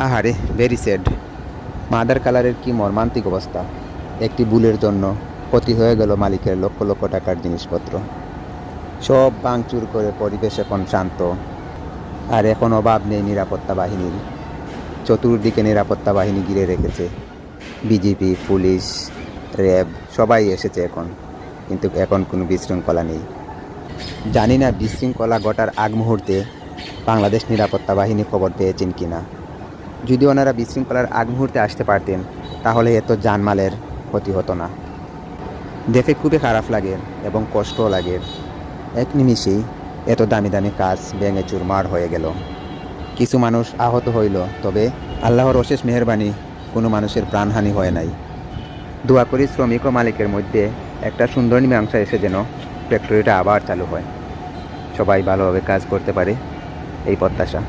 আহারে, very sad. Mother কালারের কি মর্মান্তিক অবস্থা। একটি ভুলের জন্য ক্ষতি হয়ে গেল মালিকের লক্ষ লক্ষ টাকার জিনিসপত্র। সব ভাঙচুর করে পরিবেশ এখন শান্ত। আর এখন অভাব নেই নিরাপত্তা বাহিনীর। চতুর্দিকে নিরাপত্তা বাহিনী ঘিরে রেখেছে। বিজিবি, পুলিশ, র্যাব সবাই এসেছে এখন, কিন্তু এখন কোনো বিশৃঙ্খলা নেই। জানি না বিশৃঙ্খলা ঘটার আগ মুহূর্তে বাংলাদেশ নিরাপত্তা বাহিনী খবর পেয়েছেন কিনা। যদি ওনারা বিশৃঙ্খলার আগ মুহূর্তে আসতে পারতেন তাহলে এত জানমালের ক্ষতি হতো না। দেখে খুবই খারাপ লাগে এবং কষ্টও লাগে। এক নিমিষেই এত দামি দামি কাজ ভেঙে চুরমার হয়ে গেল। কিছু মানুষ আহত হইল, তবে আল্লাহর অশেষ মেহেরবানি কোনো মানুষের প্রাণহানি হয় নাই। দোয়া করি শ্রমিক ও মালিকের মধ্যে একটা সুন্দর মীমাংসা এসে যেন ফ্যাক্টরিটা আবার চালু হয়, সবাই ভালোভাবে কাজ করতে পারে, এই প্রত্যাশা।